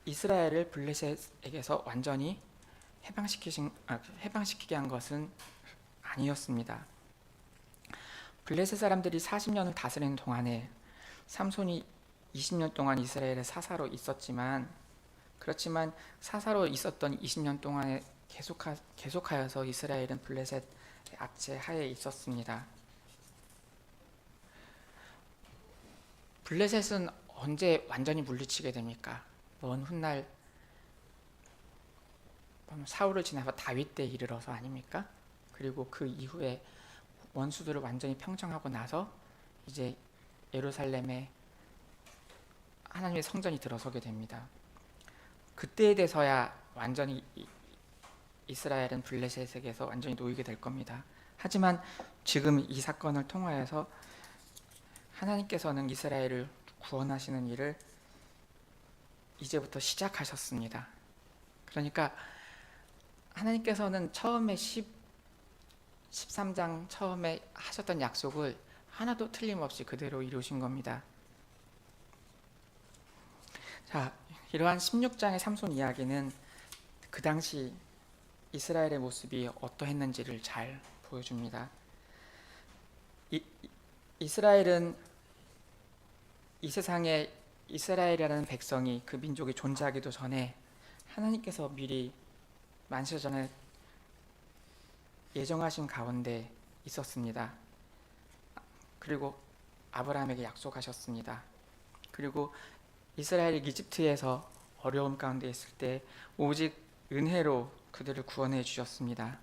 이스라엘을 블레셋에게서 완전히 해방시키게 한 것은 아니었습니다. 블레셋 사람들이 40년을 다스리는 동안에 삼손이 20년 동안 이스라엘의 사사로 있었지만 그렇지만 사사로 있었던 20년 동안에 계속하여서 이스라엘은 블레셋의 압제 하에 있었습니다. 블레셋은 언제 완전히 물리치게 됩니까? 먼 훗날 사울을 지나서 다윗 때 이르러서 아닙니까? 그리고 그 이후에 원수들을 완전히 평정하고 나서 이제 예루살렘에 하나님의 성전이 들어서게 됩니다. 그때에 돼서야 완전히 이스라엘은 블레셋에게서 완전히 놓이게 될 겁니다. 하지만 지금 이 사건을 통하여서 하나님께서는 이스라엘을 구원하시는 일을 이제부터 시작하셨습니다. 그러니까 하나님께서는 처음에 13장 처음에 하셨던 약속을 하나도 틀림없이 그대로 이루신 겁니다. 자, 이러한 16장의 삼손 이야기는 그 당시 이스라엘의 모습이 어떠했는지를 잘 보여줍니다. 이스라엘은 이 세상에 이스라엘이라는 백성이 그 민족이 존재하기도 전에 하나님께서 미리 만세 전에 예정하신 가운데 있었습니다. 그리고 아브라함에게 약속하셨습니다. 그리고 이스라엘이 이집트에서 어려움 가운데 있을 때 오직 은혜로 그들을 구원해 주셨습니다.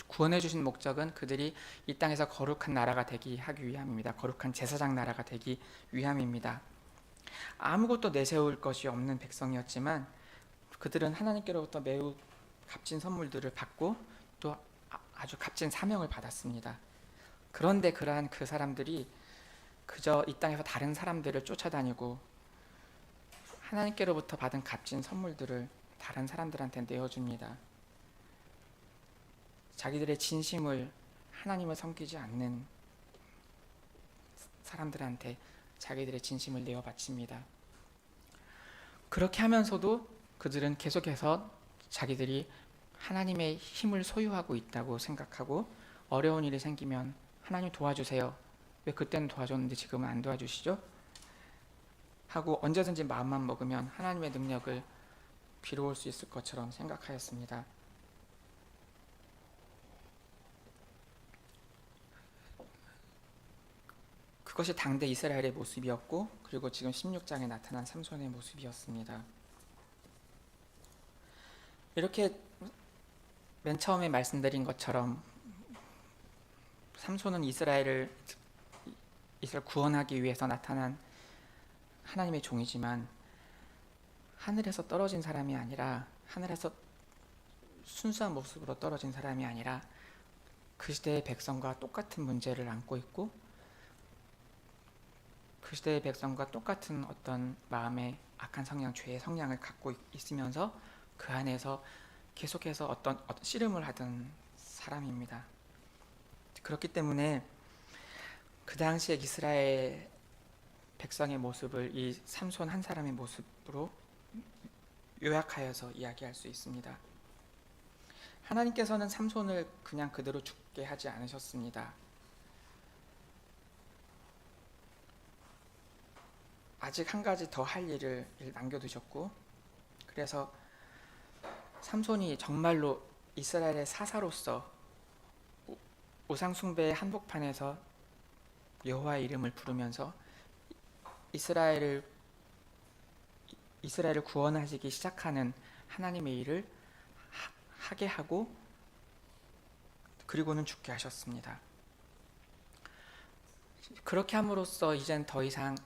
구원해 주신 목적은 그들이 이 땅에서 거룩한 나라가 하기 위함입니다. 거룩한 제사장 나라가 되기 위함입니다. 아무것도 내세울 것이 없는 백성이었지만 그들은 하나님께로부터 매우 값진 선물들을 받고 또 아주 값진 사명을 받았습니다. 그런데 그러한 그 사람들이 그저 이 땅에서 다른 사람들을 쫓아다니고 하나님께로부터 받은 값진 선물들을 다른 사람들한테 내어줍니다. 자기들의 진심을 하나님을 섬기지 않는 사람들한테 자기들의 진심을 내어 바칩니다. 그렇게 하면서도 그들은 계속해서 자기들이 하나님의 힘을 소유하고 있다고 생각하고 어려운 일이 생기면 하나님 도와주세요. 왜 그때는 도와줬는데 지금은 안 도와주시죠? 하고 언제든지 마음만 먹으면 하나님의 능력을 빌어올 수 있을 것처럼 생각하였습니다. 그것이 당대 이스라엘의 모습이었고, 그리고 지금 16장에 나타난 삼손의 모습이었습니다. 이렇게 맨 처음에 말씀드린 것처럼 삼손은 이스라엘 구원하기 위해서 나타난 하나님의 종이지만 하늘에서 떨어진 사람이 아니라, 하늘에서 순수한 모습으로 떨어진 사람이 아니라 그 시대의 백성과 똑같은 문제를 안고 있고 그 시대의 백성과 똑같은 어떤 마음의 악한 성향, 죄의 성향을 갖고 있으면서 그 안에서 계속해서 어떤 씨름을 하던 사람입니다. 그렇기 때문에 그 당시에 이스라엘 백성의 모습을 이 삼손 한 사람의 모습으로 요약하여서 이야기할 수 있습니다. 하나님께서는 삼손을 그냥 그대로 죽게 하지 않으셨습니다. 아직 한 가지 더 할 일을 남겨두셨고, 그래서 삼손이 정말로 이스라엘의 사사로서 우상 숭배의 한복판에서 여호와의 이름을 부르면서 이스라엘을 구원하시기 시작하는 하나님의 일을 하게 하고, 그리고는 죽게 하셨습니다. 그렇게 함으로써 이젠 더 이상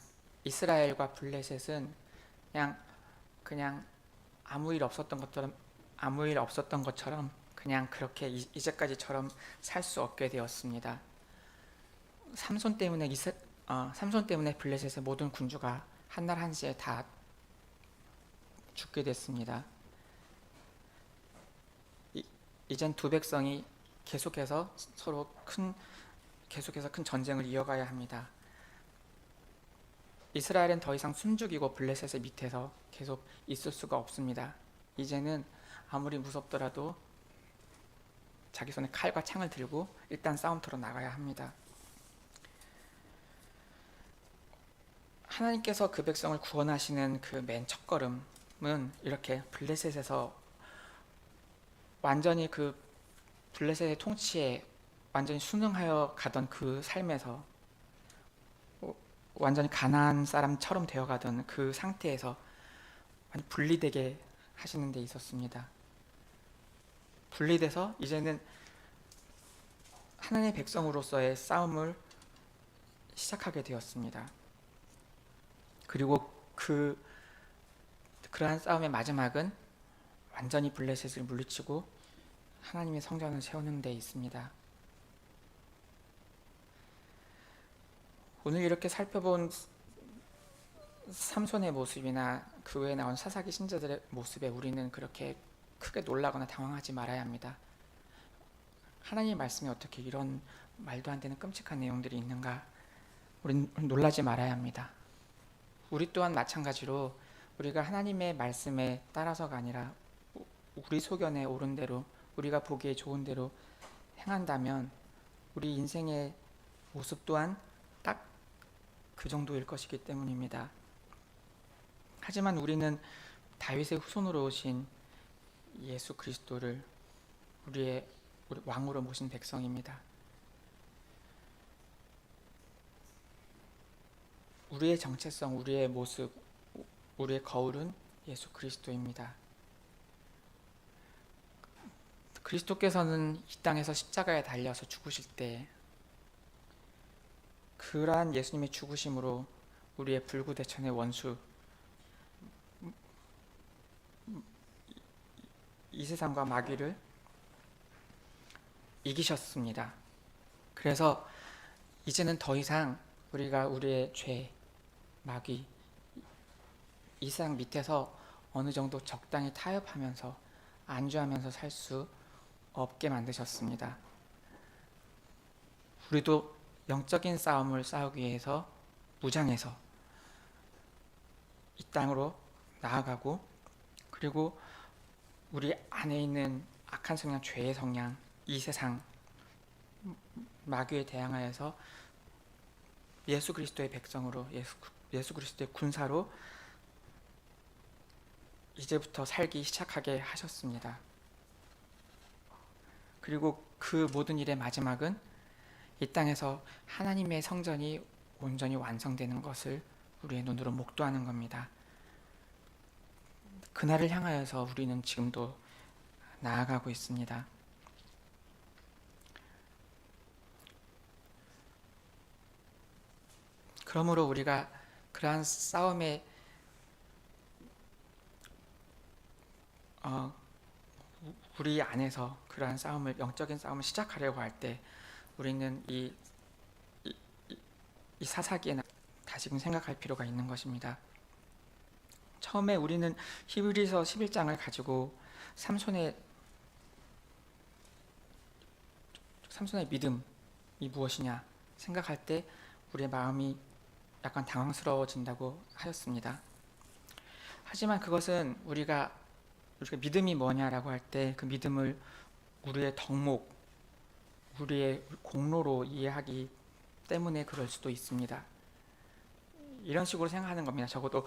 이스라엘과 블레셋은 그냥 아무 일 없었던 것처럼 그냥 그렇게 이제까지처럼 살 수 없게 되었습니다. 삼손 때문에 블레셋의 모든 군주가 한날 한시에 다 죽게 됐습니다. 이젠 두 백성이 계속해서 큰 전쟁을 이어가야 합니다. 이스라엘은 더 이상 순죽이고 블레셋의 밑에서 계속 있을 수가 없습니다. 이제는 아무리 무섭더라도 자기 손에 칼과 창을 들고 일단 싸움터로 나가야 합니다. 하나님께서 그 백성을 구원하시는 그 맨 첫걸음은 이렇게 블레셋에서 완전히 그 블레셋의 통치에 완전히 순응하여 가던 그 삶에서 완전히 가나안 사람처럼 되어가던 그 상태에서 분리되게 하시는 데 있었습니다. 분리돼서 이제는 하나님의 백성으로서의 싸움을 시작하게 되었습니다. 그리고 그러한 싸움의 마지막은 완전히 블레셋을 물리치고 하나님의 성전을 세우는 데 있습니다. 오늘 이렇게 살펴본 삼손의 모습이나 그 외에 나온 사사기 신자들의 모습에 우리는 그렇게 크게 놀라거나 당황하지 말아야 합니다. 하나님의 말씀에 어떻게 이런 말도 안 되는 끔찍한 내용들이 있는가? 우리는 놀라지 말아야 합니다. 우리 또한 마찬가지로 우리가 하나님의 말씀에 따라서가 아니라 우리 소견에 옳은 대로, 우리가 보기에 좋은 대로 행한다면 우리 인생의 모습 또한 딱 그 정도일 것이기 때문입니다. 하지만 우리는 다윗의 후손으로 오신 예수 그리스도를 우리 왕으로 모신 백성입니다. 우리의 정체성, 우리의 모습, 우리의 거울은 예수 그리스도입니다. 그리스도께서는 이 땅에서 십자가에 달려서 죽으실 때 그러한 예수님의 죽으심으로 우리의 불구대천의 원수, 이 세상과 마귀를 이기셨습니다. 그래서 이제는 더 이상 우리가 우리의 죄, 마귀, 이 세상 밑에서 어느 정도 적당히 타협하면서 안주하면서 살 수 없게 만드셨습니다. 우리도 영적인 싸움을 싸우기 위해서 무장해서 이 땅으로 나아가고, 그리고 우리 안에 있는 악한 성향, 죄의 성향, 이 세상 마귀에 대항하여서 예수 그리스도의 백성으로, 예수 그리스도의 군사로 이제부터 살기 시작하게 하셨습니다. 그리고 그 모든 일의 마지막은 이 땅에서 하나님의 성전이 온전히 완성되는 것을 우리의 눈으로 목도하는 겁니다. 그날을 향하여서 우리는 지금도 나아가고 있습니다. 그러므로 우리가 그러한 싸움에 우리 안에서 그러한 싸움을, 영적인 싸움을 시작하려고 할 때 우리는 이 사사기에 다시금 생각할 필요가 있는 것입니다. 처음에 우리는 히브리서 11장을 가지고 삼손의 믿음이 무엇이냐 생각할 때 우리의 마음이 약간 당황스러워진다고 하였습니다. 하지만 그것은 우리가 믿음이 뭐냐라고 할 때 그 믿음을 우리의 덕목, 우리의 공로로 이해하기 때문에 그럴 수도 있습니다. 이런 식으로 생각하는 겁니다. 적어도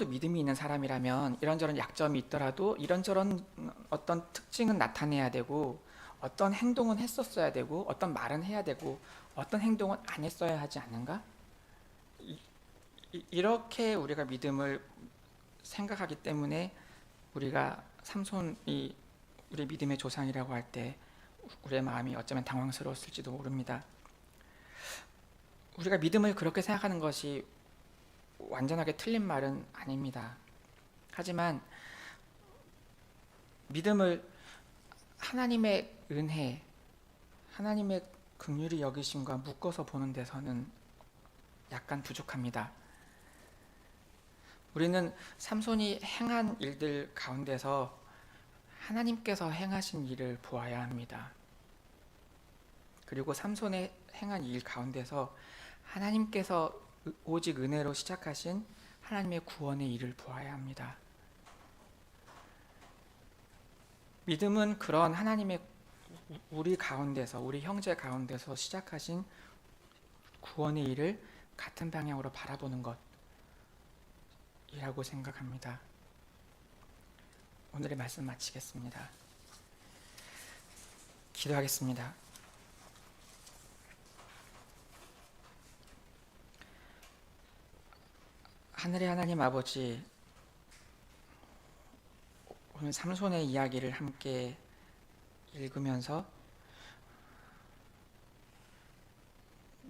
믿음이 있는 사람이라면 이런저런 약점이 있더라도 이런저런 어떤 특징은 나타내야 되고, 어떤 행동은 했었어야 되고, 어떤 말은 해야 되고, 어떤 행동은 안 했어야 하지 않는가? 이렇게 우리가 믿음을 생각하기 때문에 우리가 삼손이 우리 믿음의 조상이라고 할 때 우리의 마음이 어쩌면 당황스러웠을지도 모릅니다. 우리가 믿음을 그렇게 생각하는 것이 완전하게 틀린 말은 아닙니다. 하지만 믿음을 하나님의 은혜, 하나님의 긍휼히 여기심과 묶어서 보는 데서는 약간 부족합니다. 우리는 삼손이 행한 일들 가운데서 하나님께서 행하신 일을 보아야 합니다. 그리고 삼손의 행한 일 가운데서 하나님께서 오직 은혜로 시작하신 하나님의 구원의 일을 보아야 합니다. 믿음은 그런 하나님의 우리 가운데서, 우리 형제 가운데서 시작하신 구원의 일을 같은 방향으로 바라보는 것이라고 생각합니다. 오늘의 말씀 마치겠습니다. 기도하겠습니다. 하늘의 하나님 아버지, 오늘 삼손의 이야기를 함께 읽으면서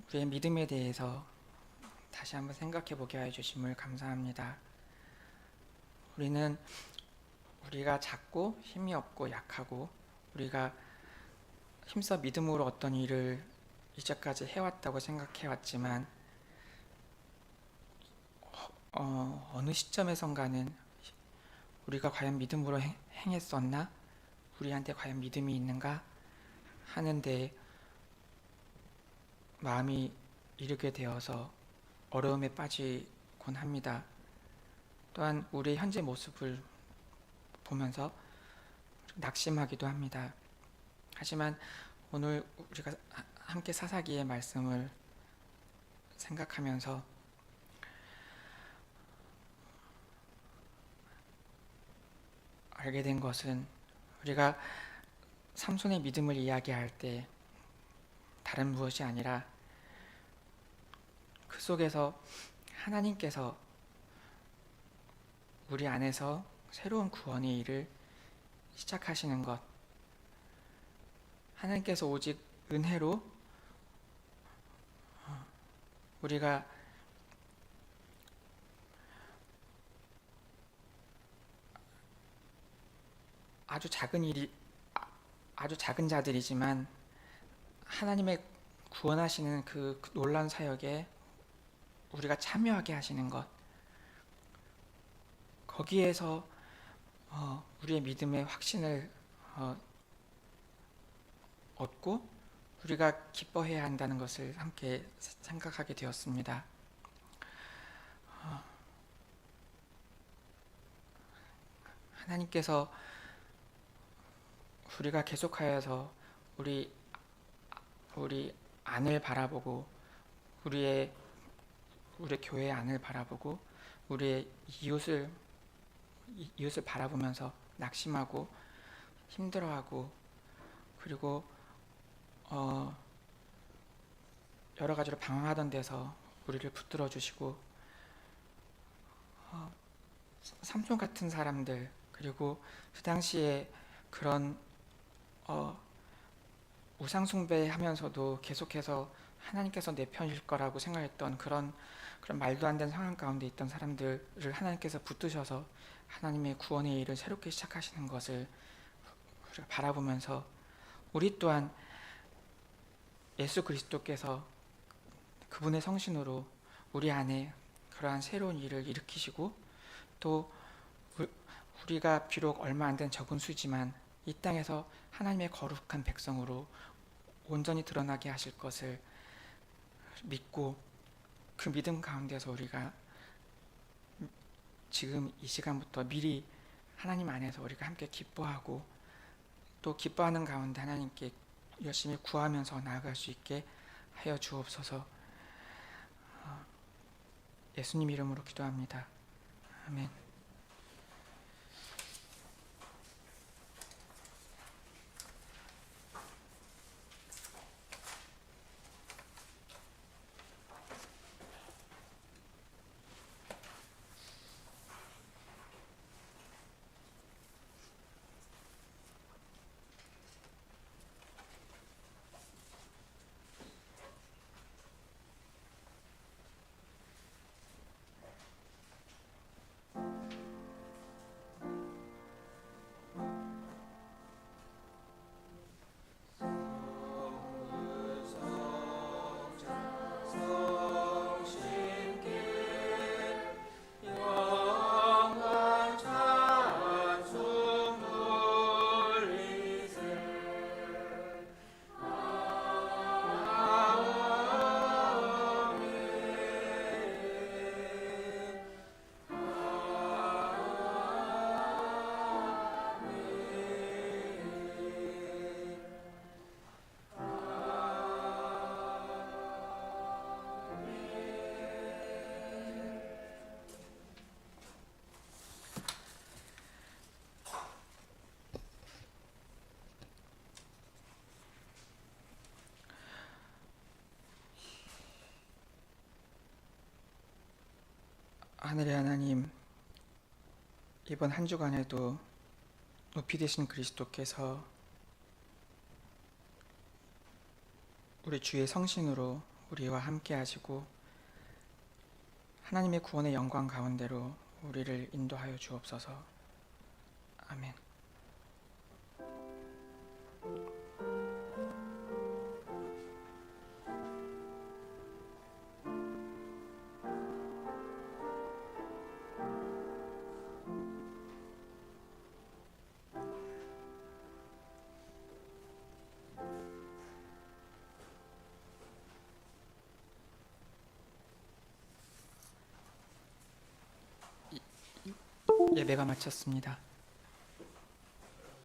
우리의 믿음에 대해서 다시 한번 생각해 보게 해 주심을 감사합니다. 우리가 작고 힘이 없고 약하고, 우리가 힘써 믿음으로 어떤 일을 이제까지 해왔다고 생각해왔지만 어느 시점에선가는 우리가 과연 믿음으로 행했었나? 우리한테 과연 믿음이 있는가? 하는데 마음이 이르게 되어서 어려움에 빠지곤 합니다. 또한 우리의 현재 모습을 보면서 낙심하기도 합니다. 하지만 오늘 우리가 함께 사사기의 말씀을 생각하면서 알게 된 것은, 우리가 삼손의 믿음을 이야기할 때 다른 무엇이 아니라 그 속에서 하나님께서 우리 안에서 새로운 구원의 일을 시작하시는 것, 하나님께서 오직 은혜로 우리가 아주 작은 자들이지만 하나님의 구원하시는 그 놀라운 사역에 우리가 참여하게 하시는 것, 거기에서 우리의 믿음의 확신을 얻고 우리가 기뻐해야 한다는 것을 함께 생각하게 되었습니다. 하나님께서 우리가 계속하여서 우리 안을 바라보고 우리 교회의 안을 바라보고 우리의 이웃을 바라보면서 낙심하고 힘들어하고 그리고 여러 가지로 방황하던 데서 우리를 붙들어 주시고 삼손 같은 사람들, 그리고 그 당시에 그런 우상 숭배하면서도 계속해서 하나님께서 내 편일 거라고 생각했던 그런 말도 안 되는 상황 가운데 있던 사람들을 하나님께서 붙드셔서 하나님의 구원의 일을 새롭게 시작하시는 것을 우리가 바라보면서 우리 또한 예수 그리스도께서 그분의 성신으로 우리 안에 그러한 새로운 일을 일으키시고 또 우리가 비록 얼마 안 된 적은 수지만 이 땅에서 하나님의 거룩한 백성으로 온전히 드러나게 하실 것을 믿고 그 믿음 가운데서 우리가 지금 이 시간부터 미리 하나님 안에서 우리가 함께 기뻐하고 또 기뻐하는 가운데 하나님께 열심히 구하면서 나아갈 수 있게 하여 주옵소서. 예수님 이름으로 기도합니다. 아멘. 하늘의 하나님, 이번 한 주간에도 높이 되신 그리스도께서 우리 주의 성신으로 우리와 함께 하시고 하나님의 구원의 영광 가운데로 우리를 인도하여 주옵소서. 아멘. 예배가 마쳤습니다.